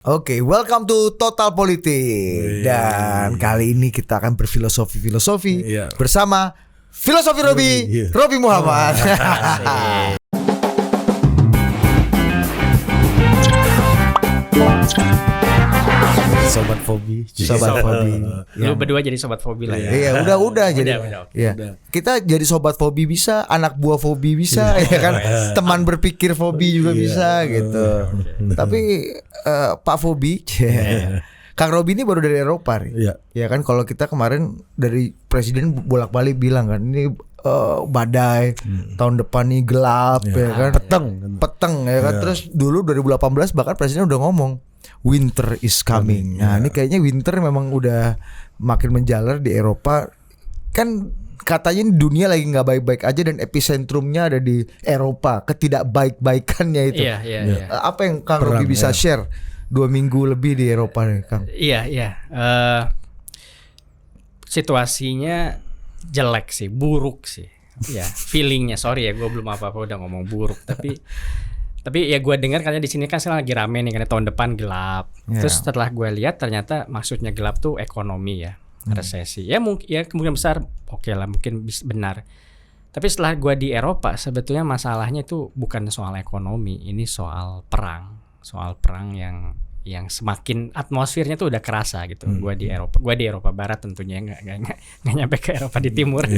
Oke, welcome to Total Politik. Dan kali ini kita akan berfilosofi bersama Filosofi Robi Muhammad. Sobat Fobi. Lu berdua jadi sobat Fobi lah ya. Iya, udah jadi. Iya. Kita jadi sobat Fobi bisa, anak buah Fobi bisa, ya kan. Teman berpikir Fobi juga bisa gitu. Tapi Pak Fobi, Kang Robi ini baru dari Eropa nih. Iya. Ya kan, kalau kita kemarin dari presiden bolak-balik bilang kan ini badai, tahun depan nih gelap, ya kan. Peteng ya kan. Terus dulu 2018 bahkan presiden udah ngomong winter is coming. Nah, ini kayaknya winter memang udah makin menjalar di Eropa. Kan katanya dunia lagi nggak baik-baik aja dan epicentrumnya ada di Eropa. Ketidakbaik-baikannya itu. Iya. Apa yang Kang Robi bisa share 2 minggu lebih di Eropa nih, Kang? Iya. Situasinya jelek sih, buruk sih. Ya, feelingnya, sorry ya, gue belum apa-apa udah ngomong buruk. Tapi ya gue dengar katanya di sini kan sekarang lagi rame nih karena tahun depan gelap. Terus setelah gue lihat ternyata maksudnya gelap tuh ekonomi ya, resesi. Ya mungkin ya kemungkinan besar oke lah, mungkin benar. Tapi setelah gue di Eropa sebetulnya masalahnya itu bukan soal ekonomi, ini soal perang yang semakin atmosfernya tuh udah kerasa gitu. Gue di Eropa Barat tentunya nggak nyampe ke Eropa di Timur.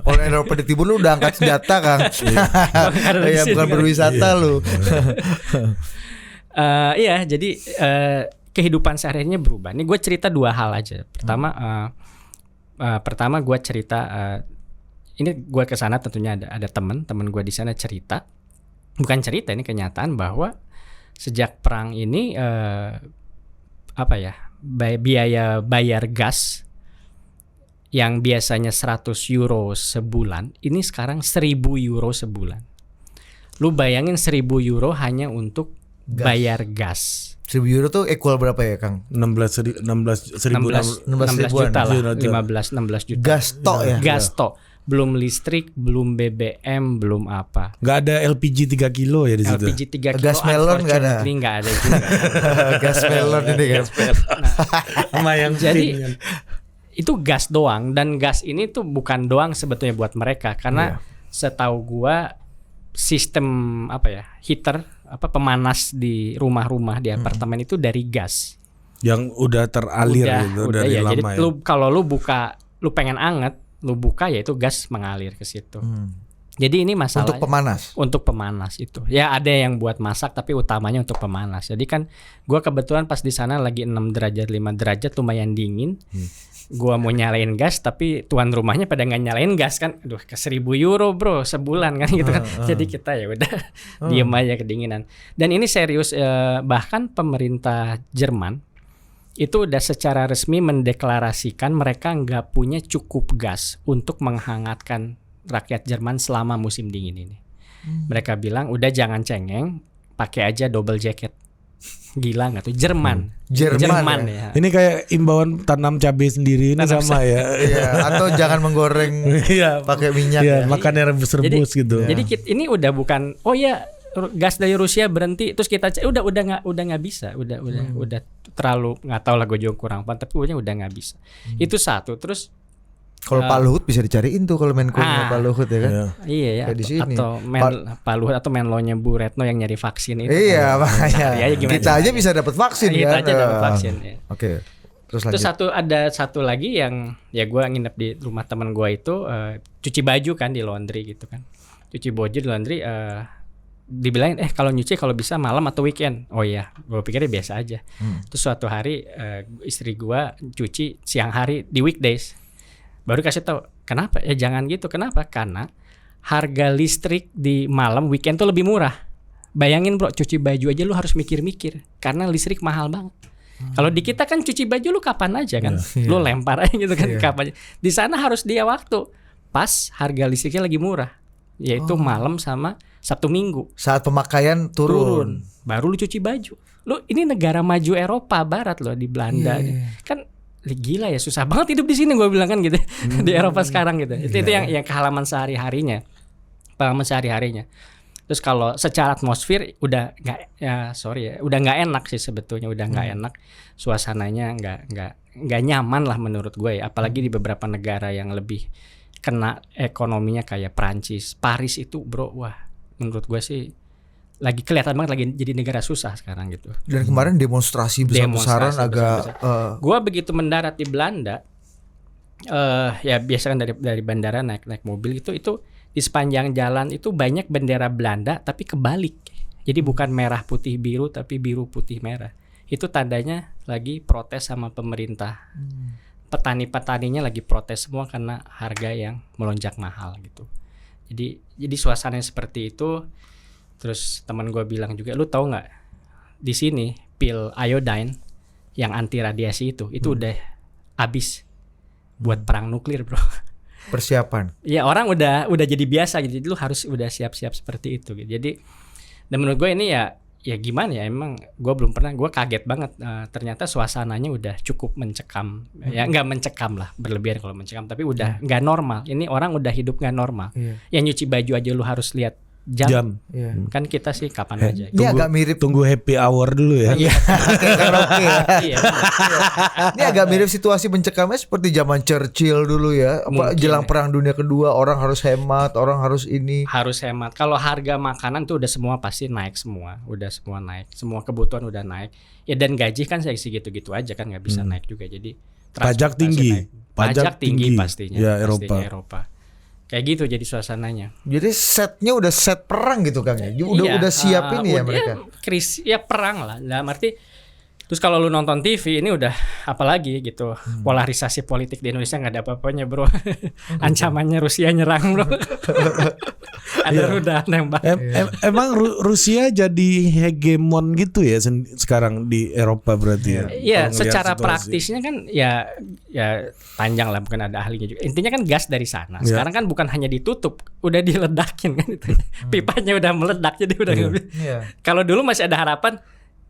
Kalau Eropa di Timur lu udah angkat senjata, Kang. Iya, bukan berwisata lu. Iya, jadi kehidupan sehari-harinya berubah. Ini gue cerita 2 hal aja. Pertama gue cerita ini gue ke sana tentunya ada teman gue di sana cerita. Bukan cerita, ini kenyataan bahwa sejak perang ini biaya bayar gas yang biasanya 100 euro sebulan ini sekarang 1.000 euro sebulan. Lu bayangin 1.000 euro hanya untuk bayar gas. 1.000 euro tuh equal berapa ya, Kang? 16 juta lah, 16 juta. Gas tok ya? Gas tok. Belum listrik, belum BBM, belum apa. Gak ada LPG 3 kilo ya di situ. LPG 3 kilo. Gas melon gak ada. Enggak ada juga. Gas melon ini kan. Sama yang jadi itu gas doang, dan gas ini tuh bukan doang sebetulnya buat mereka karena setahu gua sistem heater pemanas di rumah-rumah di apartemen itu dari gas. Yang udah teralir dari lama. Jadi kalau lu pengen anget, lu buka ya itu gas mengalir ke situ. Jadi ini masalah untuk pemanas itu. Ya ada yang buat masak tapi utamanya untuk pemanas. Jadi kan gua kebetulan pas di sana lagi 6 derajat 5 derajat lumayan dingin. Gua mau nyalain gas tapi tuan rumahnya pada nggak nyalain gas kan. Aduh, ke 1.000 euro bro sebulan kan gitu kan. Jadi kita ya udah diem aja kedinginan. Dan ini serius, bahkan pemerintah Jerman itu udah secara resmi mendeklarasikan mereka nggak punya cukup gas untuk menghangatkan rakyat Jerman selama musim dingin ini. Mereka bilang udah jangan cengeng, pakai aja double jacket. Gila nggak tuh Jerman ya. Ini kayak imbauan tanam cabai sendiri ini sama ya. Iya, atau jangan menggoreng pakai minyak. Iya, makannya rebus-rebus gitu. Jadi ini udah bukan gas dari Rusia berhenti terus kita udah nggak bisa, udah terlalu nggak tahu lah, gue juga kurang paham, tapi udah nggak bisa. Itu satu. Terus kalau Pak Luhut bisa dicariin tuh kalau Menko-nya Pak Luhut ya kan. Iya ya. Di sini. Atau Pak Luhut atau Menlo-nya Bu Retno yang nyari vaksin itu. Iya, makanya. Kita aja bisa dapat vaksin kan. Kita aja dapat vaksin ya. Oke. Terus ada satu lagi yang ya gue nginep di rumah teman gue itu, cuci baju kan di laundry gitu kan. Cuci baju di laundry, dibilangin kalau nyuci kalau bisa malam atau weekend. Oh iya, gue pikirnya biasa aja. Terus suatu hari istri gue cuci siang hari di weekdays. Baru kasih tahu, kenapa? Ya jangan gitu. Kenapa? Karena harga listrik di malam weekend tuh lebih murah. Bayangin bro, cuci baju aja lu harus mikir-mikir karena listrik mahal banget. Kalau di kita kan cuci baju lu kapan aja kan, lu lempar aja gitu kan kapan. Di sana harus dia waktu pas harga listriknya lagi murah, yaitu malam sama Sabtu Minggu. Saat pemakaian turun. Baru lu cuci baju. Lu ini negara maju Eropa Barat loh, di Belanda kan. Gila ya, susah banget hidup di sini gue bilang kan gitu. Di Eropa sekarang gitu. Itu yang kehalaman sehari-harinya. Terus kalau secara atmosfer udah udah nggak enak sih sebetulnya, udah nggak enak, suasananya nggak nyaman lah menurut gue ya. Apalagi di beberapa negara yang lebih kena ekonominya kayak Prancis, Paris itu bro, wah menurut gue sih lagi kelihatan banget lagi jadi negara susah sekarang gitu. Dan kemarin demonstrasi besar-besaran agak. Gue begitu mendarat di Belanda, ya biasa kan dari bandara naik mobil itu di sepanjang jalan itu banyak bendera Belanda tapi kebalik. Jadi bukan merah putih biru tapi biru putih merah. Itu tandanya lagi protes sama pemerintah. Petani-petaninya lagi protes semua karena harga yang melonjak mahal gitu. Jadi suasananya seperti itu. Terus teman gue bilang juga, lu tahu nggak di sini pil iodine yang anti radiasi itu udah habis buat perang nuklir bro. Persiapan. Ya orang udah jadi biasa gitu. Jadi lu harus udah siap-siap seperti itu gitu. Jadi dan menurut gue ini ya gimana ya, emang gue belum pernah, gue kaget banget ternyata suasananya udah cukup mencekam. Ya nggak mencekam lah, berlebihan kalau mencekam, tapi udah nggak normal. Ini orang udah hidup nggak normal. Yang nyuci baju aja lu harus lihat jam. Kan kita sih kapan aja. Ini agak mirip, tunggu happy hour dulu ya. Iya. Ini agak mirip situasi mencekamnya seperti zaman Churchill dulu ya. Jelang Perang Dunia Kedua, orang harus hemat, orang harus ini. Harus hemat. Kalau harga makanan tuh udah semua pasti naik semua, udah semua naik, semua kebutuhan udah naik. Ya dan gaji kan segitu-gitu aja kan nggak bisa naik juga. Jadi pajak tinggi. Pajak tinggi pastinya. Ya Eropa. Kayak gitu jadi suasananya. Jadi setnya udah set perang gitu Kang ya. Udah siap ini ya mereka. Ya perang lah. Dalam arti terus kalau lu nonton TV ini udah apalagi gitu. Polarisasi politik di Indonesia enggak ada apa-apanya, bro. Ancamannya Rusia nyerang, bro. Ada rudal nembak. Emang Rusia jadi hegemon gitu ya sekarang di Eropa berarti ya. Iya, secara praktisnya kan ya panjang lah, bukan ada ahlinya juga. Intinya kan gas dari sana. Sekarang kan bukan hanya ditutup, udah diledakin kan itu. Pipanya udah meledak jadi udah nggak bisa. Kalau dulu masih ada harapan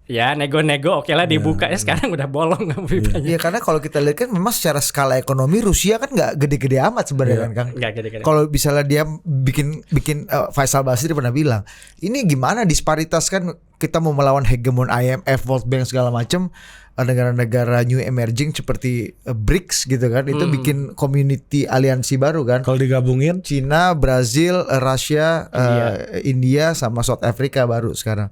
ya nego-nego oke lah dibuka ya, sekarang udah bolong pipanya. Iya, karena kalau kita lihat kan memang secara skala ekonomi Rusia kan nggak gede-gede amat sebenarnya kan Kang. Nggak gede-gede. Kalau misalnya dia bikin Faisal Basri pernah bilang, ini gimana disparitas kan, kita mau melawan hegemon IMF, World Bank segala macam, negara-negara new emerging seperti BRICS gitu kan, itu bikin community aliansi baru kan. Kalau digabungin Cina, Brazil, Rusia, India sama South Africa baru sekarang.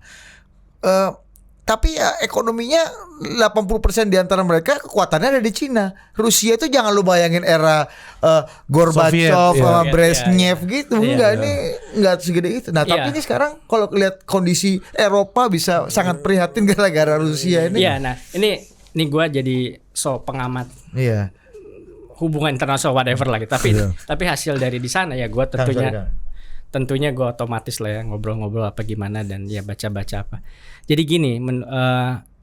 Tapi ya ekonominya 80% di antara mereka kekuatannya ada di Cina. Rusia itu jangan lu bayangin era Gorbachev sama Brezhnev gitu. Enggak, ini enggak segede itu. Nah, tapi ini sekarang kalau lihat kondisi Eropa bisa sangat prihatin gara-gara Rusia ini. Iya, nah ini gua jadi pengamat. Iya. Hubungan internasional whatever lagi. Tapi hasil dari di sana ya gua tentunya gue otomatis lah ya ngobrol-ngobrol apa gimana dan ya baca-baca apa. Jadi gini,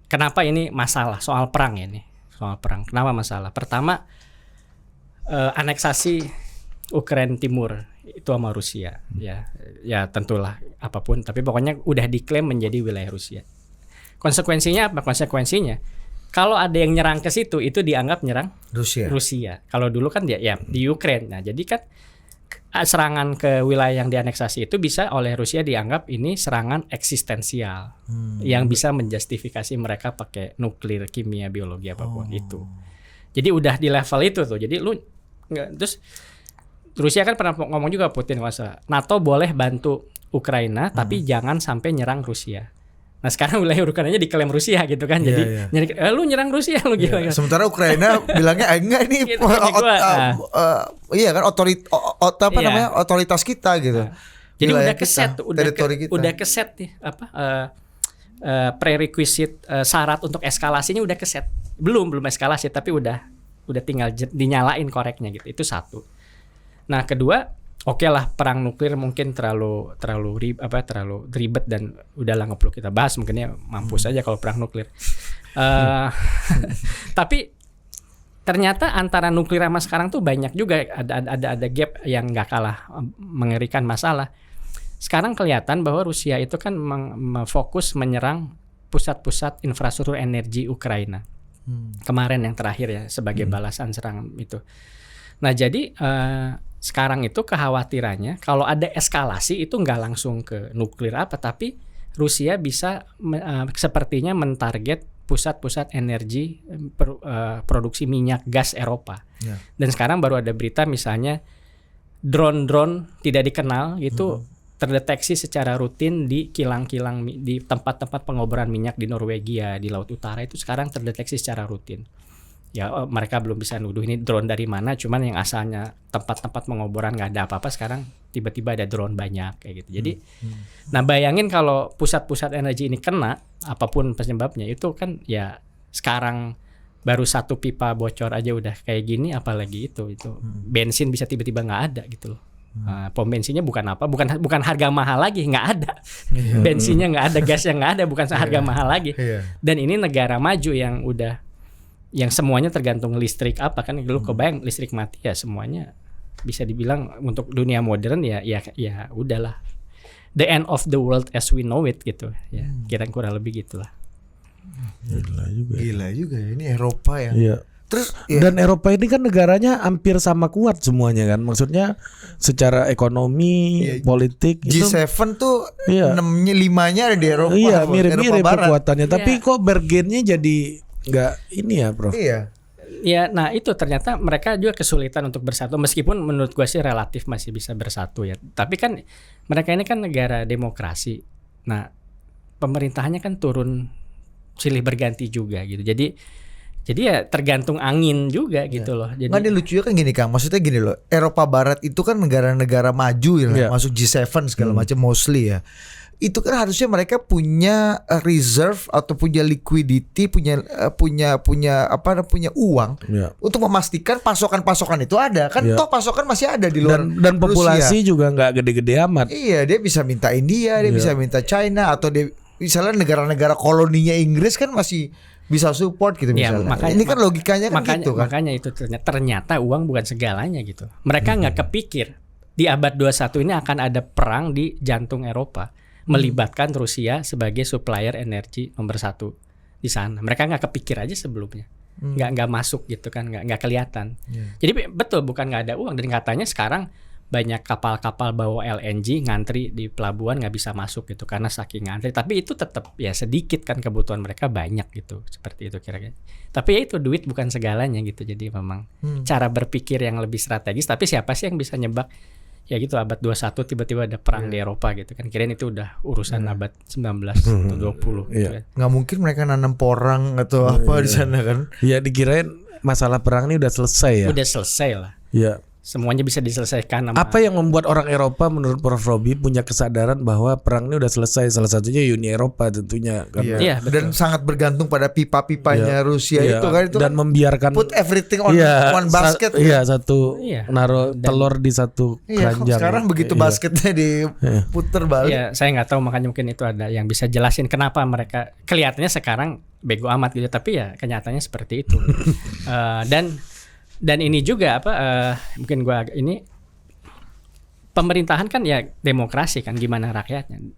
kenapa ini masalah soal perang ya nih? Soal perang. Kenapa masalah? Pertama, aneksasi Ukraina Timur itu sama Rusia. Ya tentulah apapun. Tapi pokoknya udah diklaim menjadi wilayah Rusia. Konsekuensinya apa? Konsekuensinya kalau ada yang nyerang ke situ itu dianggap nyerang Rusia. Kalau dulu kan ya di Ukraina. Nah jadi kan serangan ke wilayah yang dianeksasi itu bisa oleh Rusia dianggap ini serangan eksistensial yang bisa menjustifikasi mereka pakai nuklir, kimia, biologi apapun itu. Jadi udah di level itu tuh. Jadi lu terus Rusia kan pernah ngomong juga Putin NATO boleh bantu Ukraina tapi jangan sampai nyerang Rusia. Nah sekarang wilayah Ukraina diklaim Rusia gitu kan. Jadi lu nyerang Rusia lu gila kan. Sementara Ukraina bilangnya enggak nih gitu, iya kan otoritas kita gitu. Jadi udah keset tuh, udah keset nih prerequisite syarat untuk eskalasinya udah keset. Belum eskalasi tapi udah tinggal dinyalain koreknya gitu. Itu satu. Nah, kedua oke lah perang nuklir mungkin terlalu ribet dan udahlah nggak perlu kita bahas, mungkinnya mampus aja kalau perang nuklir. Tapi ternyata antara nuklir sama sekarang tuh banyak juga ada gap yang nggak kalah mengerikan masalah. Sekarang kelihatan bahwa Rusia itu kan fokus menyerang pusat-pusat infrastruktur energi Ukraina. Kemarin yang terakhir ya sebagai balasan serangan itu. Nah jadi sekarang itu kekhawatirannya kalau ada eskalasi itu nggak langsung ke nuklir apa, tapi Rusia bisa sepertinya mentarget pusat-pusat energi produksi minyak gas Eropa. Dan sekarang baru ada berita misalnya drone tidak dikenal itu terdeteksi secara rutin di kilang-kilang di tempat-tempat pengoboran minyak di Norwegia, di Laut Utara itu sekarang terdeteksi secara rutin. Ya mereka belum bisa nuduh ini drone dari mana, cuman yang asalnya tempat-tempat pengoboran nggak ada apa-apa sekarang tiba-tiba ada drone banyak kayak gitu. Jadi, nah bayangin kalau pusat-pusat energi ini kena apapun penyebabnya itu kan ya sekarang baru satu pipa bocor aja udah kayak gini, apalagi itu bensin bisa tiba-tiba nggak ada gitu loh. Pom bensinnya bukan harga mahal lagi, nggak ada. Bensinnya nggak ada, gasnya nggak ada, bukan harga mahal lagi. Dan ini negara maju yang semuanya tergantung listrik apa kan, lu kebayang listrik mati ya semuanya bisa dibilang untuk dunia modern ya udahlah, the end of the world as we know it gitu ya, kira kurang lebih gitulah. Gila juga ya ini Eropa ya. Iya. Terus dan Eropa ini kan negaranya hampir sama kuat semuanya kan, maksudnya secara ekonomi, politik G7 tuh 5-nya ada di Eropa. Iya, mirip-mirip kekuatannya, tapi kok bergennya jadi nggak ini ya, Prof? Iya. Ya, nah itu ternyata mereka juga kesulitan untuk bersatu, meskipun menurut gua sih relatif masih bisa bersatu ya. Tapi kan mereka ini kan negara demokrasi. Nah, pemerintahannya kan turun silih berganti juga gitu. Jadi ya tergantung angin juga gitu loh. Jadi nggak, lucunya kan gini Kang, maksudnya gini loh, Eropa Barat itu kan negara-negara maju ya, masuk G7 segala macam mostly ya. Itu kan harusnya mereka punya reserve atau punya liquidity, punya uang untuk memastikan pasokan-pasokan itu ada kan. Toh pasokan masih ada di luar dan populasi Rusia juga nggak gede-gede amat. Iya, dia bisa minta India, dia bisa minta China, atau dia misalnya negara-negara koloninya Inggris kan masih bisa support gitu misalnya. Ini kan logikanya kan gitu kan. Makanya itu ternyata uang bukan segalanya gitu. Mereka nggak kepikir di abad 21 ini akan ada perang di jantung Eropa, melibatkan Rusia sebagai supplier energi nomor 1 di sana. Mereka nggak kepikir aja sebelumnya, nggak masuk gitu kan, nggak kelihatan. Jadi betul bukan nggak ada uang, dan katanya sekarang banyak kapal-kapal bawa LNG ngantri di pelabuhan nggak bisa masuk gitu karena saking ngantri. Tapi itu tetap ya sedikit kan, kebutuhan mereka banyak gitu, seperti itu kira-kira. Tapi ya itu duit bukan segalanya gitu. Jadi memang cara berpikir yang lebih strategis. Tapi siapa sih yang bisa nyebak ya gitu abad 21 tiba-tiba ada perang di Eropa gitu kan. Kirain itu udah urusan abad 19 atau 20 gitu kan. Nggak mungkin mereka nanam porang atau apa di sana kan. Iya, dikirain masalah perang ini udah selesai ya. Udah selesai lah. Iya. Semuanya bisa diselesaikan. Apa yang membuat orang Eropa menurut Prof Robi punya kesadaran bahwa perang ini udah selesai? Salah satunya Uni Eropa tentunya karena dan sangat bergantung pada pipa-pipanya Rusia itu kan, itu dan kan membiarkan put everything on one basket. Naruh telur di satu keranjang. Sekarang begitu basketnya diputer balik. Iya, saya nggak tahu, makanya mungkin itu ada yang bisa jelasin kenapa mereka kelihatannya sekarang bego amat gitu, tapi ya kenyataannya seperti itu. Dan ini juga mungkin gua ini pemerintahan kan ya demokrasi kan, gimana rakyatnya.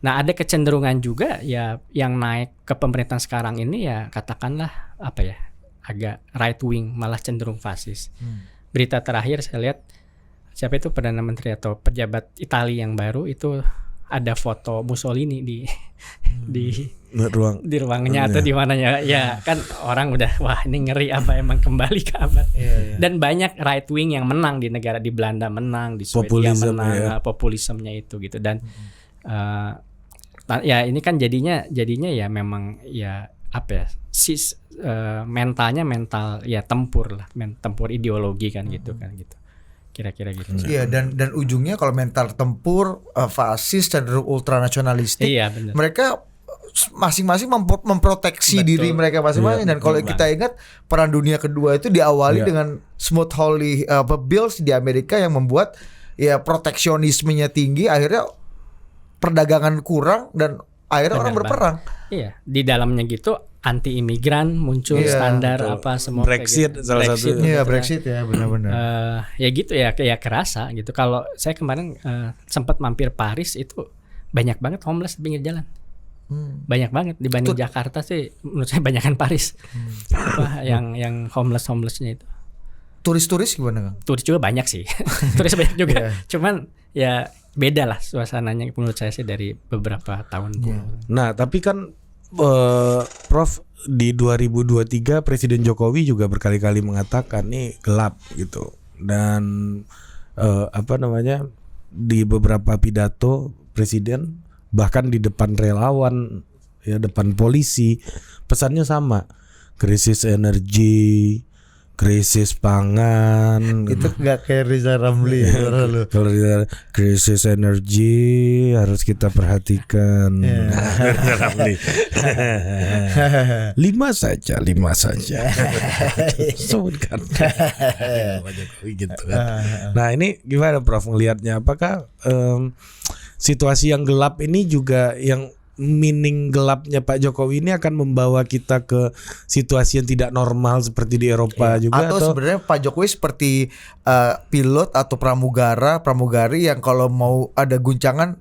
Nah, ada kecenderungan juga ya yang naik ke pemerintahan sekarang ini ya katakanlah agak right wing, malah cenderung fasis. Berita terakhir saya lihat siapa itu Perdana Menteri atau pejabat Italia yang baru itu ada foto Mussolini di ruangnya atau di mananya ya kan, orang udah wah ini ngeri apa emang kembali ke abad. Dan banyak right wing yang menang di negara, di Belanda menang, di Swedia menang, populismenya itu gitu. Dan ya ini kan jadinya ya memang ya mentalnya mental ya tempur lah, tempur ideologi kan gitu kan gitu. Kira-kira gitu. Iya, dan ujungnya kalau mental tempur, fasis, cenderung ultranasionalistik. Iya, benar. Mereka masing-masing memproteksi diri mereka masing-masing. Dan kalau kita ingat Perang Dunia Kedua itu diawali dengan Smoot-Hawley Bills di Amerika yang membuat ya proteksionismenya tinggi, akhirnya perdagangan kurang dan akhirnya orang berperang. Iya, di dalamnya gitu anti imigran muncul, standar apa semua Brexit gitu. salah satu. Iya, Brexit ya benar-benar. Ya gitu ya, kayak kerasa gitu. Kalau saya kemarin sempat mampir Paris itu banyak banget homeless di pinggir jalan. Banyak banget dibanding Jakarta sih menurut saya banyakan Paris. Yang homelessnya itu. turis-turis gimana Kang? Turis juga banyak sih. Turis banyak juga. Cuman ya beda lah suasananya menurut saya sih dari beberapa tahun. Nah, tapi kan Prof, di 2023 Presiden Jokowi juga berkali-kali mengatakan nih gelap gitu. Dan di beberapa pidato Presiden bahkan di depan relawan, ya depan polisi, pesannya sama. Krisis energi, krisis pangan. Itu nggak kayak Riza Ramli ya, Kalau krisis energi harus kita perhatikan. Ramli. 5 saja. Sebutkan. Gitu kan. Nah, ini gimana Prof melihatnya? Apakah situasi yang gelap ini juga yang meaning gelapnya Pak Jokowi ini akan membawa kita ke situasi yang tidak normal seperti di Eropa juga atau sebenarnya Pak Jokowi seperti pilot atau pramugari yang kalau mau ada guncangan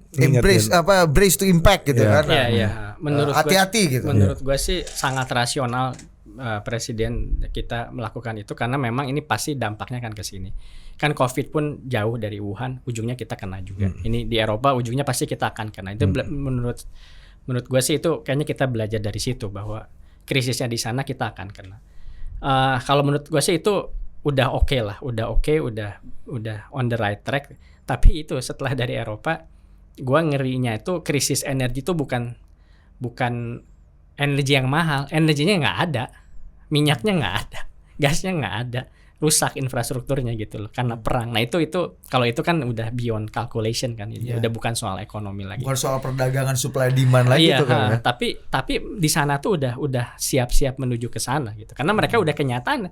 brace to impact gitu kan. Iya. Menurut hati-hati gitu. Menurut gue sih sangat rasional presiden kita melakukan itu karena memang ini pasti dampaknya kan ke sini. Kan Covid pun jauh dari Wuhan, ujungnya kita kena juga. Ini di Eropa ujungnya pasti kita akan kena. Itu menurut gue sih itu kayaknya kita belajar dari situ bahwa krisisnya di sana kita akan kena. Kalau menurut gue sih itu udah oke lah, udah on the right track. Tapi itu setelah dari Eropa, gue ngerinya itu krisis energi itu bukan energi yang mahal, energinya nggak ada, minyaknya nggak ada, gasnya nggak ada. Rusak infrastrukturnya gitu loh karena perang. Nah itu kalau itu kan udah beyond calculation kan, udah bukan soal ekonomi lagi. Bukan soal perdagangan supply demand lagi tuh kan. Tapi di sana tuh udah siap-siap menuju ke sana gitu. Karena mereka udah kenyataan.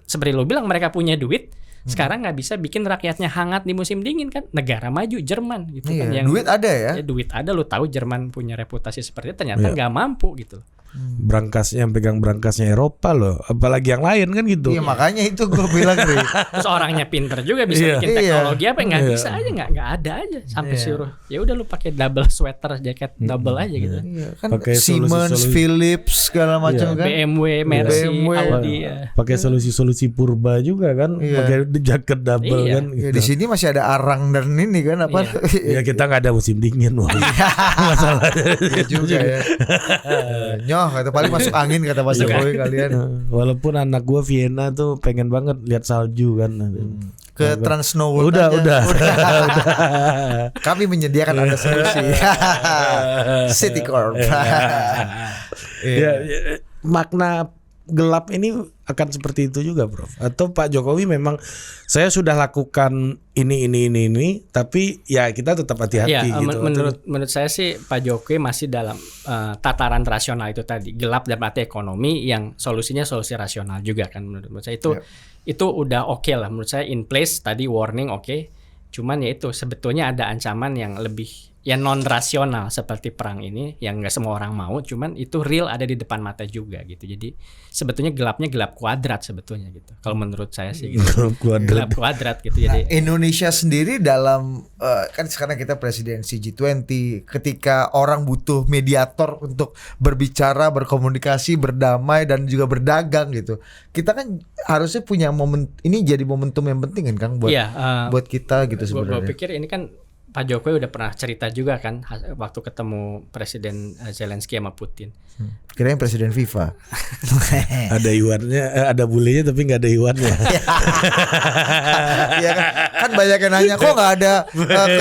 Seperti lo bilang mereka punya duit. Sekarang nggak bisa bikin rakyatnya hangat di musim dingin kan. Negara maju Jerman gitu kan. Yang duit ada ya. Duit ada, lo tahu Jerman punya reputasi seperti itu, ternyata nggak mampu gitu. Berangkasnya yang pegang berangkasnya Eropa loh, apalagi yang lain kan gitu. Iya makanya itu gue bilang nih. Terus orangnya pinter juga bisa bikin teknologi apa nggak bisa aja nggak ada aja sampai suruh ya udah lu pakai double sweater jaket double aja gitu. Kan Siemens, Philips segala macam kan. BMW, Mercy, Audi. Pakai solusi-solusi purba juga kan, pakai jaket double kan. Gitu. Di sini masih ada arang dan ini kan apa? Ya kita nggak ada musim dingin loh. Masalahnya juga ya. Kata paling masuk angin kata Mas Jokowi kalian. Walaupun anak gue Vienna tuh pengen banget lihat salju kan. Ke Trans Snow World udah. Kami menyediakan ada solusi. City Corp. Makna gelap ini akan seperti itu juga, Prof. Atau Pak Jokowi memang saya sudah lakukan ini, tapi ya kita tetap hati-hati gitu. Menurut saya sih Pak Jokowi masih dalam tataran rasional itu tadi, gelap dalam arti ekonomi yang solusinya solusi rasional juga kan menurut saya itu udah oke lah menurut saya, in place tadi warning oke. Cuman ya itu sebetulnya ada ancaman yang lebih ya non rasional seperti perang ini yang nggak semua orang mau, cuman itu real ada di depan mata juga gitu. Jadi sebetulnya gelapnya gelap kuadrat sebetulnya gitu. Kalau menurut saya sih gitu. Gelap kuadrat gitu. Jadi Indonesia sendiri dalam kan sekarang kita presidensi G20, ketika orang butuh mediator untuk berbicara, berkomunikasi, berdamai dan juga berdagang gitu. Kita kan harusnya punya momen ini, jadi momentum yang penting kan Kang buat kita gitu sebenarnya. Gue pikir ini kan Pak Jokowi udah pernah cerita juga kan waktu ketemu Presiden Zelensky sama Putin. Kirain Presiden FIFA. Ada iwannya, ada bulenya tapi nggak ada iwannya. Iya kan banyak yang nanya kok nggak ada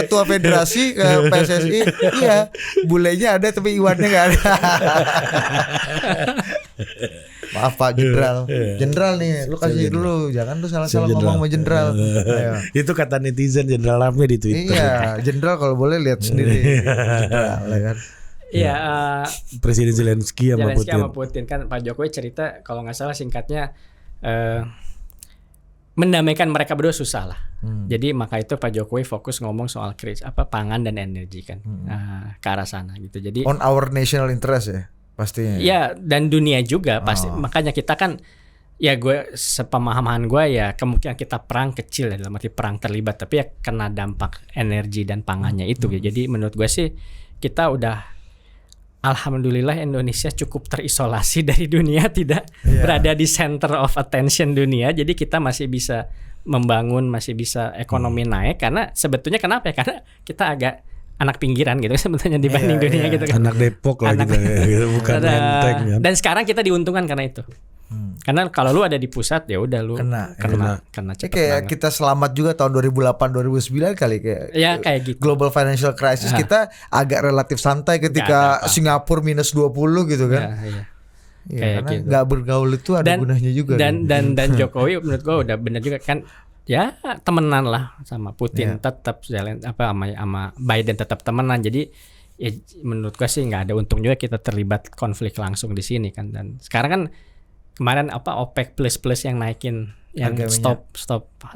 ketua federasi ke PSSI. Iya, bulenya ada tapi iwannya nggak ada. Maaf Pak Jenderal nih, lu kasih dulu, jangan lu salah-salah ngomong sama Jenderal. Itu kata netizen Jenderal Ramli di Twitter. Iya, Jenderal kalau boleh lihat sendiri. Jenderal kan. Iya, Presiden Zelensky sama Putin kan Pak Jokowi cerita kalau nggak salah singkatnya mendamaikan mereka berdua susah lah. Jadi maka itu Pak Jokowi fokus ngomong soal krisis pangan dan energi kan ke arah sana gitu. Jadi on our national interest ya. Pastinya. Ya dan dunia juga pasti. Makanya kita kan ya sepemahaman gue ya kemungkinan kita perang kecil ya, dalam arti perang terlibat, tapi ya kena dampak energi dan pangannya itu. Jadi menurut gue sih kita udah alhamdulillah Indonesia cukup terisolasi dari dunia, tidak berada di center of attention dunia. Jadi kita masih bisa membangun, masih bisa ekonomi naik, karena sebetulnya kenapa ya? Karena kita agak anak pinggiran gitu sebetulnya dibanding dunia gitu kan. Anak Depok lah gitu, bukan Menteng ya. Dan sekarang kita diuntungkan karena itu. Karena kalau lu ada di pusat ya udah lu kena cepet kayak banget. Kita selamat juga tahun 2008 2009 kali kayak gitu. Global financial crisis kita agak relatif santai ketika Singapura minus 20 gitu kan. Ya, karena nggak bergaul itu ada gunanya juga. Dan Jokowi menurut gua udah benar juga kan. Ya temenan lah sama Putin, tetap jalan sama Biden tetap temenan. Jadi ya, menurut gua sih nggak ada untung juga kita terlibat konflik langsung di sini kan. Dan sekarang kan kemarin OPEC plus yang naikin yang stop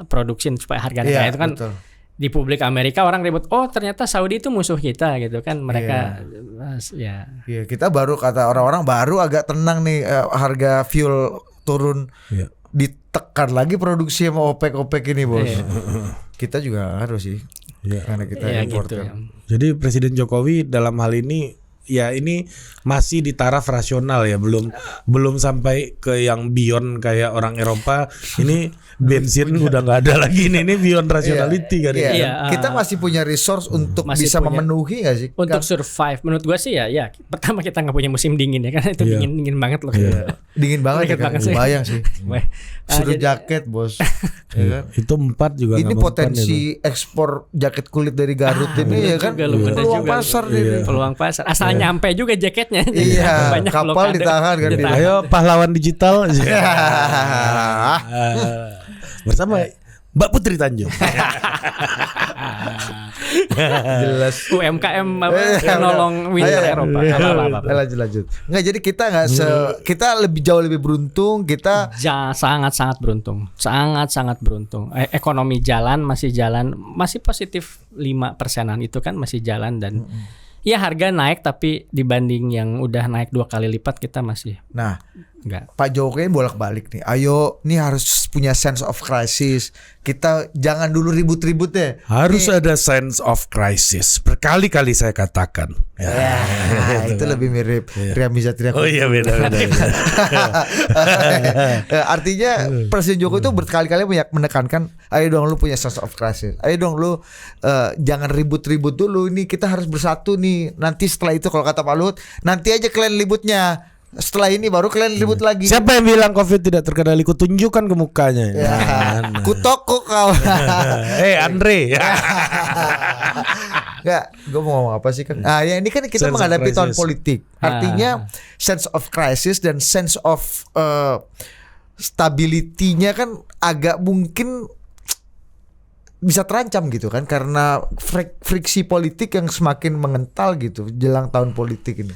produksi supaya harga naik itu kan betul. Di publik Amerika orang ribut, oh ternyata Saudi itu musuh kita gitu kan. Mereka kita baru kata orang-orang baru agak tenang nih, harga fuel turun. Ditekan lagi produksi sama OPEC ini bos. Kita juga harus sih karena kita importer. Gitu. Jadi Presiden Jokowi dalam hal ini ya ini masih di taraf rasional ya, belum sampai ke yang beyond kayak orang Eropa. Ini bensin udah nggak ada lagi ini beyond rationality kan. Kita masih punya resource untuk bisa memenuhi nggak sih? Untuk survive menurut gua sih ya pertama kita nggak punya musim dingin ya, karena itu dingin banget loh. Dingin banget kan, bayang sih. Suruh jaket bos. Itu 4 juga. Ini potensi ekspor jaket kulit dari Garut ini ya kan peluang pasar nih. Peluang pasar. Asal nyampe juga jaketnya. Banyak kapal ditahan kan. Ayo pahlawan digital. Bersama Mbak Putri Tanjung. Jelas UMKM menolong winter Eropa. Lanjut. Nggak, jadi kita kita jauh lebih beruntung. Kita sangat beruntung. Sangat beruntung. Ekonomi masih positif 5%-an itu kan masih jalan dan ya harga naik, tapi dibanding yang udah naik 2 kali lipat kita masih. Nah, Pak Jokowi bolak-balik nih. Ayo, nih harus punya sense of crisis. Kita jangan dulu ribut-ribut deh. Harus ada sense of crisis. Berkali-kali saya katakan. Itu lebih mirip Riamiza Triakudu. Oh iya, beda. Artinya Presiden Jokowi itu berkali-kali menekankan, ayo dong lu punya sense of crisis. Ayo dong lu jangan ribut-ribut dulu. Ini kita harus bersatu nih. Nanti setelah itu kalau kata Pak Luhut, nanti aja kalian ributnya. Setelah ini baru kalian ribut lagi. Siapa yang bilang COVID tidak terkendali? Kutunjukkan ke mukanya. Kutoko kau. Andre. Enggak, gue mau ngomong apa sih kan? Ya ini kan kita menghadapi tahun politik. Artinya sense of crisis dan sense of stability-nya kan agak mungkin bisa terancam gitu kan, karena friksi politik yang semakin mengental gitu jelang tahun politik ini.